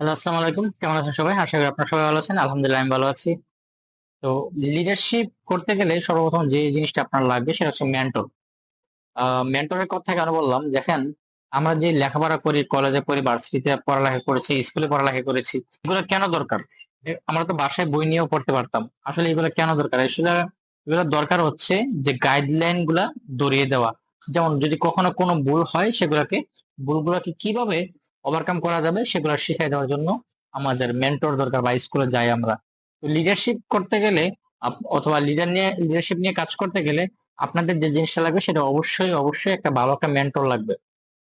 Hello, আসসালামু আলাইকুম। কেমন আছেন সবাই? আশা করি আপনারা সবাই ভালো আছেন। আলহামদুলিল্লাহ আমি ভালো আছি। তো লিডারশিপ করতে গেলে সর্বপ্রথম যে জিনিসটা আপনার লাগবে সেটা হচ্ছে মেন্টর। মেন্টরের কথা কেন বললাম? দেখেন, আমরা যে লেখাপড়া করি, কলেজে করি, ভার্সিটিতে পড়ালেখা করেছি, স্কুলে পড়ালেখা করেছি, এগুলো কেন দরকার? আমরা তো বাসায় বই নিয়েও পড়তে পারতাম। আসলে এগুলো কেন দরকার? আসলে এগুলো দরকার হচ্ছে যে গাইডলাইন গুলা ধরিয়ে দেওয়া। যেমন যদি কখনো কোনো ভুল হয় ভুলগুলোকে কিভাবে ওভারকাম করা যাবে সেগুলো শিখিয়ে দেওয়ার জন্য আমাদের মেন্টর দরকার, বা স্কুলে যাই আমরা। তো লিডারশিপ করতে গেলে অথবা লিডারশিপ নিয়ে কাজ করতে গেলে আপনাদের যে জিনিসটা লাগবে সেটা অবশ্যই অবশ্যই একটা ভালো একটা মেন্টর লাগবে।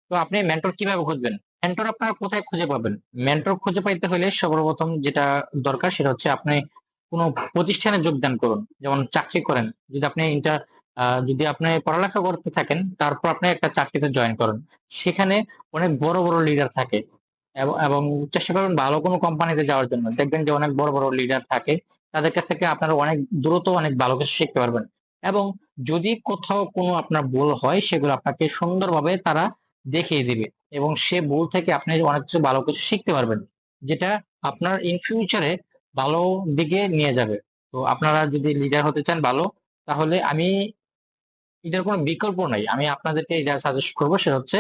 তো আপনি মেন্টর কিভাবে খুঁজবেন? মেন্টর আপনারা কোথায় খুঁজে পাবেন? মেন্টর খুঁজে পাইতে হলে সর্বপ্রথম যেটা দরকার সেটা হচ্ছে আপনি কোনো প্রতিষ্ঠানে যোগদান করুন। যেমন চাকরি করেন, যদি আপনি যদি আপনি পড়ালেখা করতে থাকেন, তারপর আপনি একটা চাকরিতে জয়েন করেন। সেখানে অনেক বড় বড় লিডার থাকে, এবং চেষ্টা করবেন ভালো কোনো কোম্পানিতে যাওয়ার জন্য। দেখবেন যে অনেক বড় বড় লিডার থাকে, তাদের কাছ থেকে আপনারা অনেক দ্রুত অনেক ভালো কিছু শিখতে পারবেন। এবং যদি কোথাও কোনো আপনার ভুল হয় সেগুলো আপনাকে সুন্দরভাবে তারা দেখিয়ে দিবে, এবং সে ভুল থেকে আপনি অনেক কিছু ভালো কিছু শিখতে পারবেন, যেটা আপনার ইন ফিউচারে ভালো দিকে নিয়ে যাবে। তো আপনারা যদি লিডার হতে চান ভালো, তাহলে এটার কোনো বিকল্প নাই। আমি আপনাদেরকে এটা সাজেস্ট করবো, সেটা হচ্ছে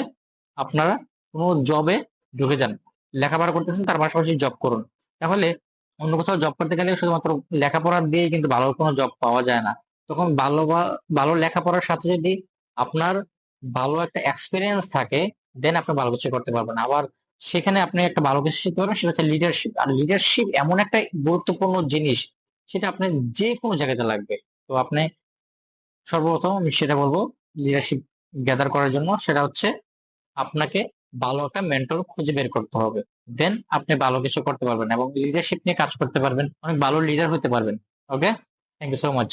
আপনারা কোনো জবে ঢুকে যান। লেখাপড়া করতেছেন, তার পাশাপাশি জব করুন। তাহলে অন্য কোথাও জব করতে গেলে শুধুমাত্র লেখাপড়া দিয়ে কিন্তু ভালো কোনো জব পাওয়া যায় না। তখন ভালো লেখাপড়ার সাথে যদি আপনার ভালো একটা এক্সপিরিয়েন্স থাকে, দেন আপনি ভালো কিছু করতে পারবেন। আবার সেখানে আপনি একটা ভালো কিছু শিখতে পারবেন, সেটা হচ্ছে লিডারশিপ। আর লিডারশিপ এমন একটা গুরুত্বপূর্ণ জিনিস, সেটা আপনার যে কোনো জায়গাতে লাগবে। তো আপনি সর্বপ্রথম আমি সেটা বলবো, লিডারশিপ গ্যাদার করার জন্য সেটা হচ্ছে আপনাকে ভালো একটা মেন্টর খুঁজে বের করতে হবে। দেন আপনি ভালো কিছু করতে পারবেন এবং লিডারশিপ নিয়ে কাজ করতে পারবেন, অনেক ভালো লিডার হতে পারবেন। ওকে, থ্যাংক ইউ সো মাচ।